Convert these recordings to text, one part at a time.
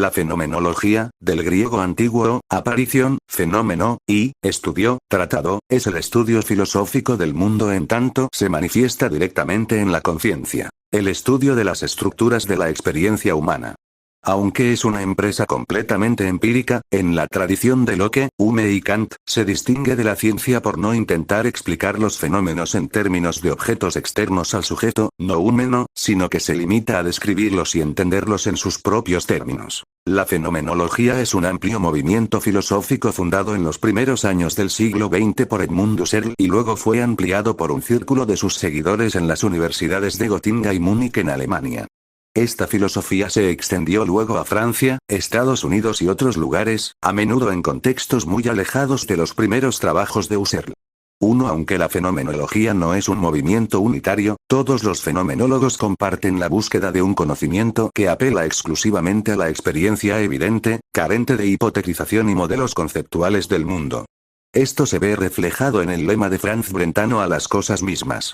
La fenomenología, del griego antiguo, aparición, fenómeno, y, estudio, tratado, es el estudio filosófico del mundo en tanto se manifiesta directamente en la conciencia. El estudio de las estructuras de la experiencia humana. Aunque es una empresa completamente empírica, en la tradición de Locke, Hume y Kant, se distingue de la ciencia por no intentar explicar los fenómenos en términos de objetos externos al sujeto, no humano, sino que se limita a describirlos y entenderlos en sus propios términos. La fenomenología es un amplio movimiento filosófico fundado en los primeros años del siglo XX por Edmund Husserl y luego fue ampliado por un círculo de sus seguidores en las universidades de Gotinga y Múnich en Alemania. Esta filosofía se extendió luego a Francia, Estados Unidos y otros lugares, a menudo en contextos muy alejados de los primeros trabajos de Husserl. Aunque la fenomenología no es un movimiento unitario, todos los fenomenólogos comparten la búsqueda de un conocimiento que apela exclusivamente a la experiencia evidente, carente de hipotetización y modelos conceptuales del mundo. Esto se ve reflejado en el lema de Franz Brentano a las cosas mismas.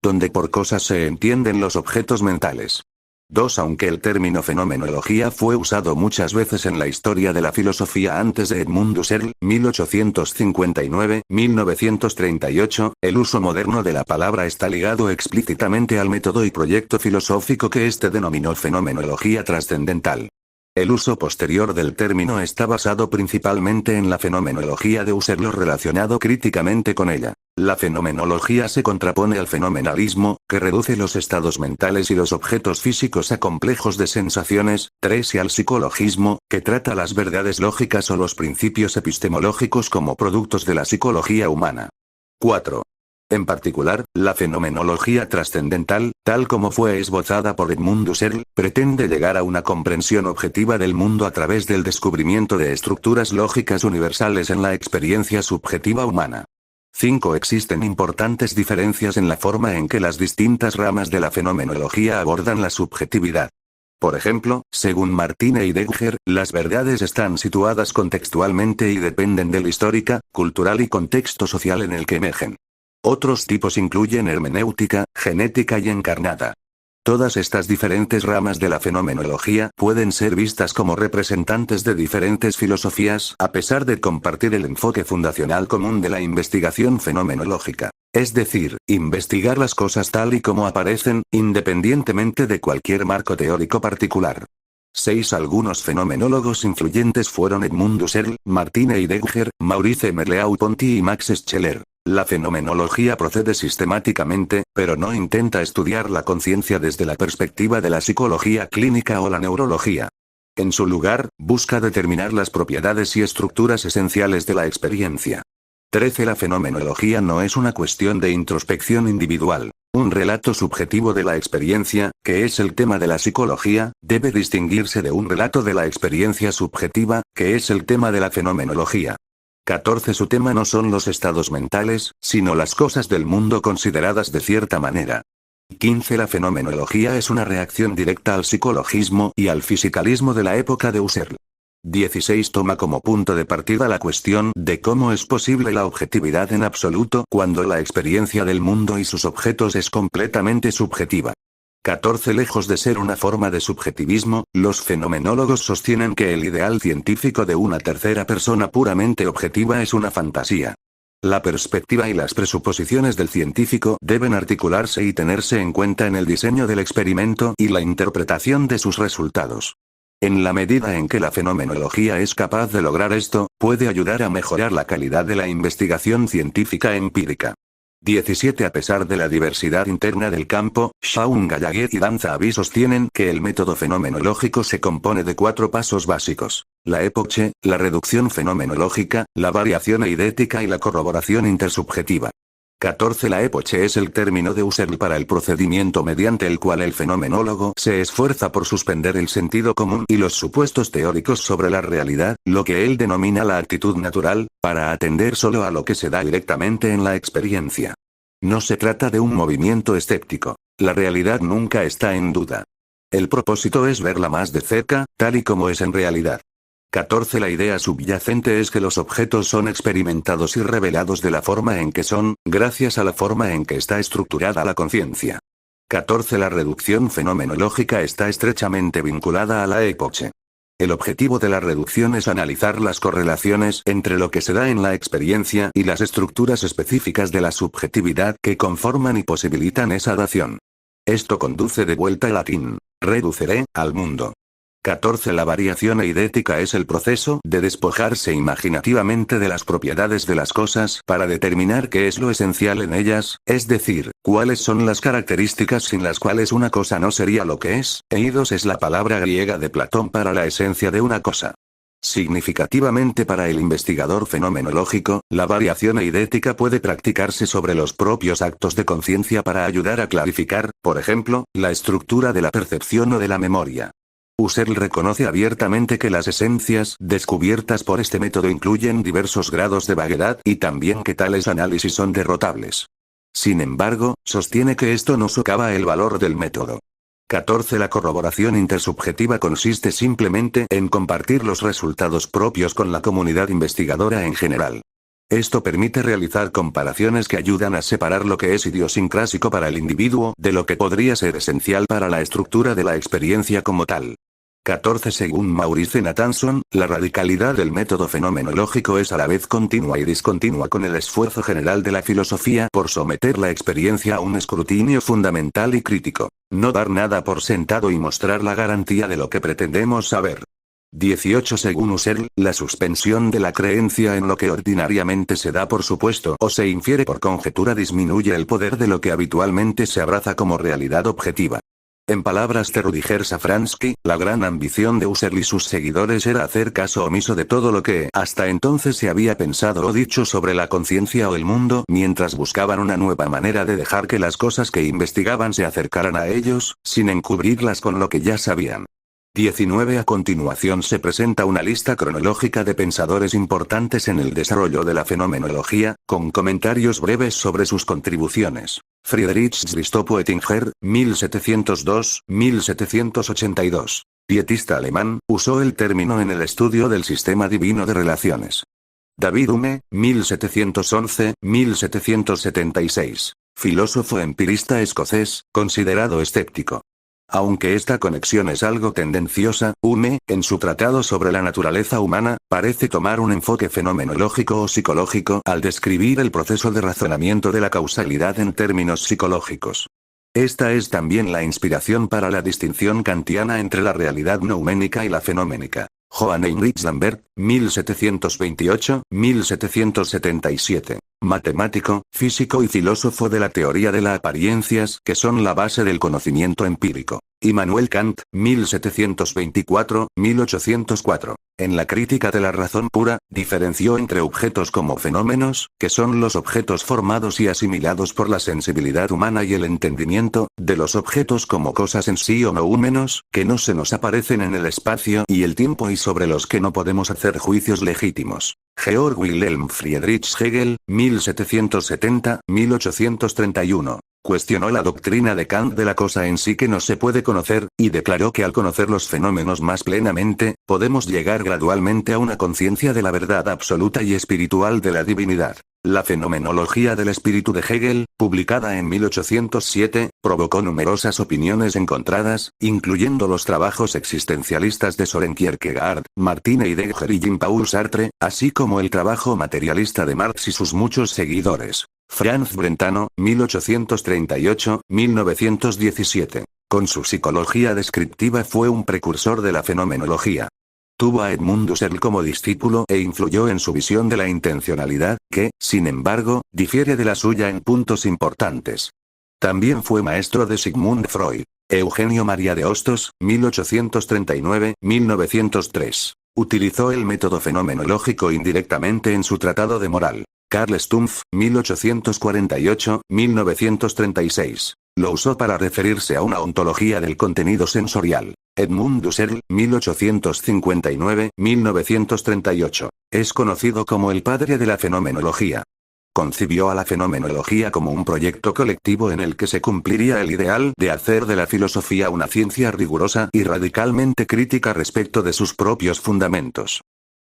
Donde por cosas se entienden los objetos mentales. Aunque el término fenomenología fue usado muchas veces en la historia de la filosofía antes de Edmund Husserl, 1859-1938, el uso moderno de la palabra está ligado explícitamente al método y proyecto filosófico que éste denominó fenomenología trascendental. El uso posterior del término está basado principalmente en la fenomenología de Husserl relacionado críticamente con ella. La fenomenología se contrapone al fenomenalismo, que reduce los estados mentales y los objetos físicos a complejos de sensaciones, y al psicologismo, que trata las verdades lógicas o los principios epistemológicos como productos de la psicología humana. 4. En particular, la fenomenología trascendental, tal como fue esbozada por Edmund Husserl, pretende llegar a una comprensión objetiva del mundo a través del descubrimiento de estructuras lógicas universales en la experiencia subjetiva humana. 5. Existen importantes diferencias en la forma en que las distintas ramas de la fenomenología abordan la subjetividad. Por ejemplo, según Martin Heidegger, las verdades están situadas contextualmente y dependen del histórica, cultural y contexto social en el que emergen. Otros tipos incluyen hermenéutica, genética y encarnada. Todas estas diferentes ramas de la fenomenología pueden ser vistas como representantes de diferentes filosofías a pesar de compartir el enfoque fundacional común de la investigación fenomenológica. Es decir, investigar las cosas tal y como aparecen, independientemente de cualquier marco teórico particular. 6. Algunos influyentes fueron Edmund Husserl, Martin Heidegger, Maurice Merleau-Ponty y Max Scheler. La fenomenología procede sistemáticamente, pero no intenta estudiar la conciencia desde la perspectiva de la psicología clínica o la neurología. En su lugar, busca determinar las propiedades y estructuras esenciales de la experiencia. 13. La fenomenología no es una cuestión de introspección individual. Un relato subjetivo de la experiencia, que es el tema de la psicología, debe distinguirse de un relato de la experiencia subjetiva, que es el tema de la fenomenología. 14. Su tema no son los estados mentales, sino las cosas del mundo consideradas de cierta manera. 15. La fenomenología es una reacción directa al psicologismo y al fisicalismo de la época de Husserl. 16. Toma como punto de partida la cuestión de cómo es posible la objetividad en absoluto cuando la experiencia del mundo y sus objetos es completamente subjetiva. 14. Lejos de ser una forma de subjetivismo, los fenomenólogos sostienen que el ideal científico de una tercera persona puramente objetiva es una fantasía. La perspectiva y las presuposiciones del científico deben articularse y tenerse en cuenta en el diseño del experimento y la interpretación de sus resultados. En la medida en que la fenomenología es capaz de lograr esto, puede ayudar a mejorar la calidad de la investigación científica empírica. 17. A pesar de la diversidad interna del campo, Shaun Gallaget y Dan Zahavi sostienen que el método fenomenológico se compone de 4 pasos básicos: la epoche, la reducción fenomenológica, la variación eidética y la corroboración intersubjetiva. 14. La epoche es el término de Husserl para el procedimiento mediante el cual el fenomenólogo se esfuerza por suspender el sentido común y los supuestos teóricos sobre la realidad, lo que él denomina la actitud natural, para atender solo a lo que se da directamente en la experiencia. No se trata de un movimiento escéptico. La realidad nunca está en duda. El propósito es verla más de cerca, tal y como es en realidad. 14. La idea subyacente es que los objetos son experimentados y revelados de la forma en que son, gracias a la forma en que está estructurada la conciencia. 14. La reducción fenomenológica está estrechamente vinculada a la epoche. El objetivo de la reducción es analizar las correlaciones entre lo que se da en la experiencia y las estructuras específicas de la subjetividad que conforman y posibilitan esa dación. Esto conduce de vuelta al latín, reducere, al mundo. 14. La variación eidética es el proceso de despojarse imaginativamente de las propiedades de las cosas para determinar qué es lo esencial en ellas, es decir, cuáles son las características sin las cuales una cosa no sería lo que es. Eidos es la palabra griega de Platón para la esencia de una cosa. Significativamente para el investigador fenomenológico, la variación eidética puede practicarse sobre los propios actos de conciencia para ayudar a clarificar, por ejemplo, la estructura de la percepción o de la memoria. Husserl reconoce abiertamente que las esencias descubiertas por este método incluyen diversos grados de vaguedad y también que tales análisis son derrotables. Sin embargo, sostiene que esto no socava el valor del método. 14. La corroboración intersubjetiva consiste simplemente en compartir los resultados propios con la comunidad investigadora en general. Esto permite realizar comparaciones que ayudan a separar lo que es idiosincrásico para el individuo de lo que podría ser esencial para la estructura de la experiencia como tal. 14. Según Maurice Nathanson, la radicalidad del método fenomenológico es a la vez continua y discontinua con el esfuerzo general de la filosofía por someter la experiencia a un escrutinio fundamental y crítico, no dar nada por sentado y mostrar la garantía de lo que pretendemos saber. 18. Según Husserl, la suspensión de la creencia en lo que ordinariamente se da por supuesto o se infiere por conjetura disminuye el poder de lo que habitualmente se abraza como realidad objetiva. En palabras de Rudiger Safransky, la gran ambición de Husserl y sus seguidores era hacer caso omiso de todo lo que hasta entonces se había pensado o dicho sobre la conciencia o el mundo, mientras buscaban una nueva manera de dejar que las cosas que investigaban se acercaran a ellos, sin encubrirlas con lo que ya sabían. 19. A continuación se presenta una lista cronológica de pensadores importantes en el desarrollo de la fenomenología, con comentarios breves sobre sus contribuciones. Friedrich Christoph Oettinger, 1702-1782. Dietista alemán, usó el término en el estudio del sistema divino de relaciones. David Hume, 1711-1776. Filósofo empirista escocés, considerado escéptico. Aunque esta conexión es algo tendenciosa, Hume, en su tratado sobre la naturaleza humana, parece tomar un enfoque fenomenológico o psicológico al describir el proceso de razonamiento de la causalidad en términos psicológicos. Esta es también la inspiración para la distinción kantiana entre la realidad nouménica y la fenoménica. Johann Heinrich Lambert, 1728-1777. Matemático, físico y filósofo de la teoría de las apariencias, que son la base del conocimiento empírico. Immanuel Kant, 1724-1804. En la crítica de la razón pura, diferenció entre objetos como fenómenos, que son los objetos formados y asimilados por la sensibilidad humana y el entendimiento, de los objetos como cosas en sí o noúmenos, que no se nos aparecen en el espacio y el tiempo y sobre los que no podemos hacer juicios legítimos. Georg Wilhelm Friedrich Hegel, 1770-1831. Cuestionó la doctrina de Kant de la cosa en sí que no se puede conocer, y declaró que al conocer los fenómenos más plenamente, podemos llegar gradualmente a una conciencia de la verdad absoluta y espiritual de la divinidad. La fenomenología del espíritu de Hegel, publicada en 1807, provocó numerosas opiniones encontradas, incluyendo los trabajos existencialistas de Soren Kierkegaard, Martin Heidegger y Jean-Paul Sartre, así como el trabajo materialista de Marx y sus muchos seguidores. Franz Brentano, 1838-1917. Con su psicología descriptiva fue un precursor de la fenomenología. Tuvo a Edmund Husserl como discípulo e influyó en su visión de la intencionalidad, que, sin embargo, difiere de la suya en puntos importantes. También fue maestro de Sigmund Freud. Eugenio María de Hostos, 1839-1903. Utilizó el método fenomenológico indirectamente en su tratado de moral. Carl Stumpf, 1848-1936. Lo usó para referirse a una ontología del contenido sensorial. Edmund Husserl, 1859-1938. Es conocido como el padre de la fenomenología. Concibió a la fenomenología como un proyecto colectivo en el que se cumpliría el ideal de hacer de la filosofía una ciencia rigurosa y radicalmente crítica respecto de sus propios fundamentos.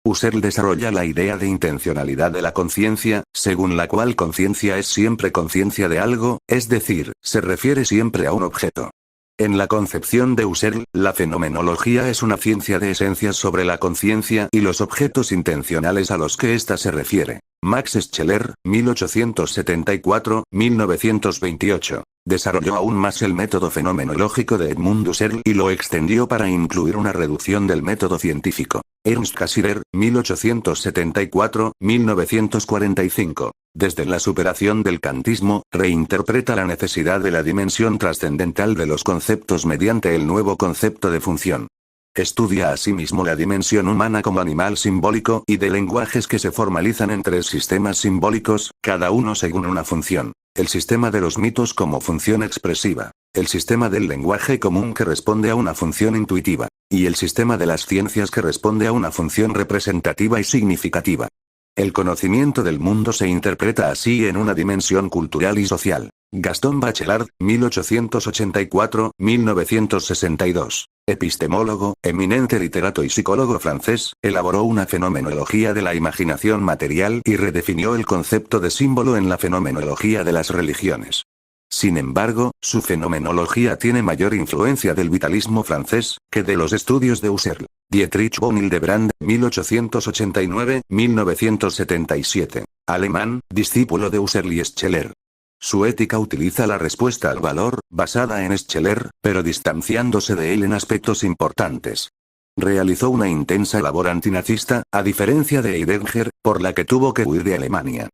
Husserl desarrolla la idea de intencionalidad de la conciencia, según la cual conciencia es siempre conciencia de algo, es decir, se refiere siempre a un objeto. En la concepción de Husserl, la fenomenología es una ciencia de esencias sobre la conciencia y los objetos intencionales a los que ésta se refiere. Max Scheler, 1874-1928, desarrolló aún más el método fenomenológico de Edmund Husserl y lo extendió para incluir una reducción del método científico. Ernst Cassirer, 1874-1945. Desde la superación del kantismo, reinterpreta la necesidad de la dimensión trascendental de los conceptos mediante el nuevo concepto de función. Estudia asimismo la dimensión humana como animal simbólico y de lenguajes que se formalizan en tres sistemas simbólicos, cada uno según una función. El sistema de los mitos como función expresiva, el sistema del lenguaje común que responde a una función intuitiva, y el sistema de las ciencias que responde a una función representativa y significativa. El conocimiento del mundo se interpreta así en una dimensión cultural y social. Gaston Bachelard, 1884-1962, epistemólogo, eminente literato y psicólogo francés, elaboró una fenomenología de la imaginación material y redefinió el concepto de símbolo en la fenomenología de las religiones. Sin embargo, su fenomenología tiene mayor influencia del vitalismo francés, que de los estudios de Husserl. Dietrich von Hildebrand, 1889-1977. Alemán, discípulo de Husserl y Scheler. Su ética utiliza la respuesta al valor, basada en Scheler, pero distanciándose de él en aspectos importantes. Realizó una intensa labor antinazista, a diferencia de Heidegger, por la que tuvo que huir de Alemania.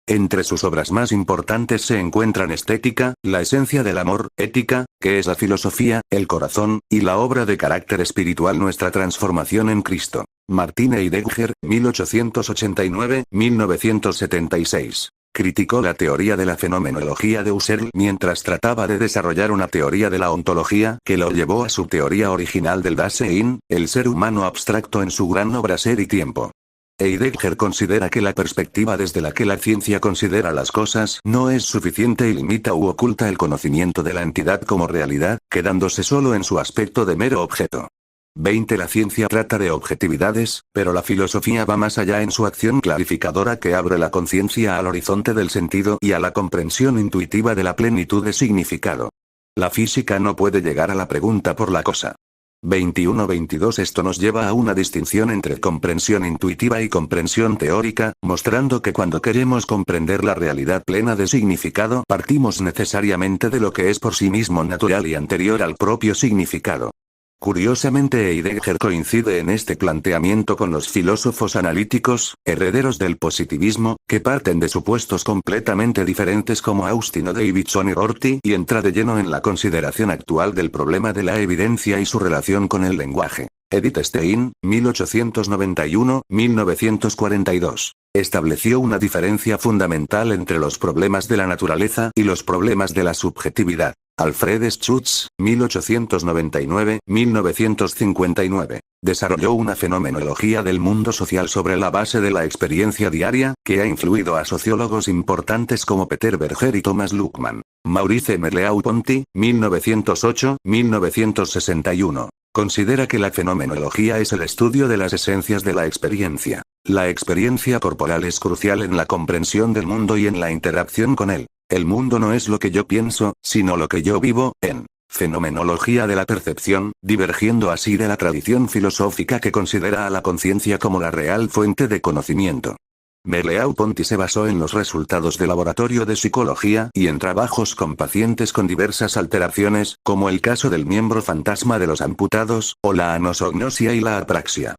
Entre sus obras más importantes se encuentran Estética, la esencia del amor, Ética, que es la filosofía, el corazón, y la obra de carácter espiritual Nuestra transformación en Cristo. Martin Heidegger, 1889-1976. Criticó la teoría de la fenomenología de Husserl mientras trataba de desarrollar una teoría de la ontología que lo llevó a su teoría original del Dasein, el ser humano abstracto en su gran obra Ser y Tiempo. Heidegger considera que la perspectiva desde la que la ciencia considera las cosas no es suficiente y limita u oculta el conocimiento de la entidad como realidad, quedándose solo en su aspecto de mero objeto. 20. La ciencia trata de objetividades, pero la filosofía va más allá en su acción clarificadora que abre la conciencia al horizonte del sentido y a la comprensión intuitiva de la plenitud de significado. La física no puede llegar a la pregunta por la cosa. 21-22. Esto nos lleva a una distinción entre comprensión intuitiva y comprensión teórica, mostrando que cuando queremos comprender la realidad plena de significado partimos necesariamente de lo que es por sí mismo natural y anterior al propio significado. Curiosamente Heidegger coincide en este planteamiento con los filósofos analíticos, herederos del positivismo, que parten de supuestos completamente diferentes como Agustín Davidson y Rorty y entra de lleno en la consideración actual del problema de la evidencia y su relación con el lenguaje. Edith Stein, 1891-1942. Estableció una diferencia fundamental entre los problemas de la naturaleza y los problemas de la subjetividad. Alfred Schutz, 1899-1959. Desarrolló una fenomenología del mundo social sobre la base de la experiencia diaria, que ha influido a sociólogos importantes como Peter Berger y Thomas Luckmann. Maurice Merleau-Ponty, 1908-1961. Considera que la fenomenología es el estudio de las esencias de la experiencia. La experiencia corporal es crucial en la comprensión del mundo y en la interacción con él. El mundo no es lo que yo pienso, sino lo que yo vivo, en Fenomenología de la percepción, divergiendo así de la tradición filosófica que considera a la conciencia como la real fuente de conocimiento. Merleau-Ponty se basó en los resultados de laboratorio de psicología y en trabajos con pacientes con diversas alteraciones, como el caso del miembro fantasma de los amputados, o la anosognosia y la apraxia.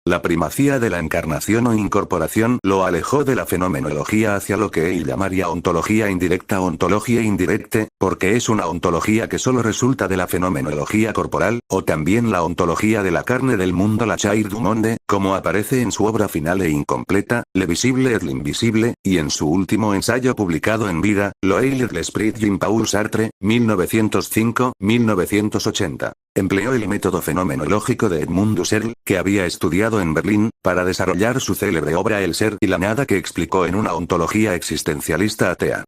La primacía de la encarnación o incorporación lo alejó de la fenomenología hacia lo que él llamaría ontología indirecta o ontología indirecte, porque es una ontología que solo resulta de la fenomenología corporal, o también la ontología de la carne del mundo la chair du monde, como aparece en su obra final e incompleta, Le visible et l'invisible, y en su último ensayo publicado en vida, L'Oeil et l'esprit Jean-Paul Sartre, 1905-1980. Empleó el método fenomenológico de Edmund Husserl, que había estudiado en Berlín, para desarrollar su célebre obra El ser y la nada que explicó en una ontología existencialista atea.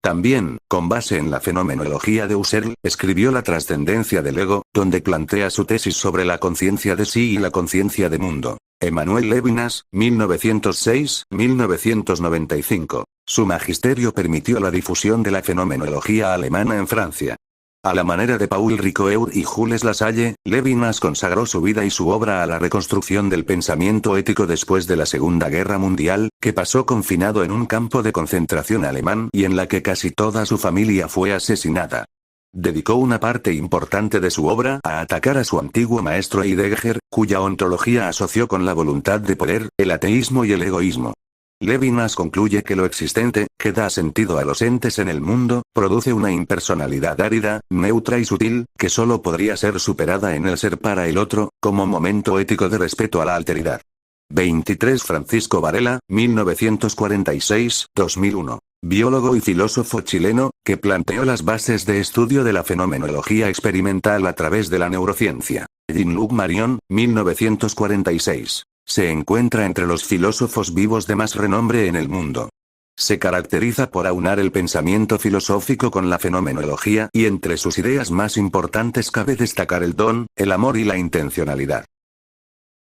También, con base en la fenomenología de Husserl, escribió La trascendencia del ego, donde plantea su tesis sobre la conciencia de sí y la conciencia de mundo. Emmanuel Levinas, 1906-1995. Su magisterio permitió la difusión de la fenomenología alemana en Francia. A la manera de Paul Ricoeur y Jules Lassalle, Levinas consagró su vida y su obra a la reconstrucción del pensamiento ético después de la Segunda Guerra Mundial, que pasó confinado en un campo de concentración alemán y en la que casi toda su familia fue asesinada. Dedicó una parte importante de su obra a atacar a su antiguo maestro Heidegger, cuya ontología asoció con la voluntad de poder, el ateísmo y el egoísmo. Levinas concluye que lo existente, que da sentido a los entes en el mundo, produce una impersonalidad árida, neutra y sutil, que solo podría ser superada en el ser para el otro, como momento ético de respeto a la alteridad. 23 Francisco Varela, 1946-2001. Biólogo y filósofo chileno, que planteó las bases de estudio de la fenomenología experimental a través de la neurociencia. Jean-Luc Marion, 1946. Se encuentra entre los filósofos vivos de más renombre en el mundo. Se caracteriza por aunar el pensamiento filosófico con la fenomenología y entre sus ideas más importantes cabe destacar el don, el amor y la intencionalidad.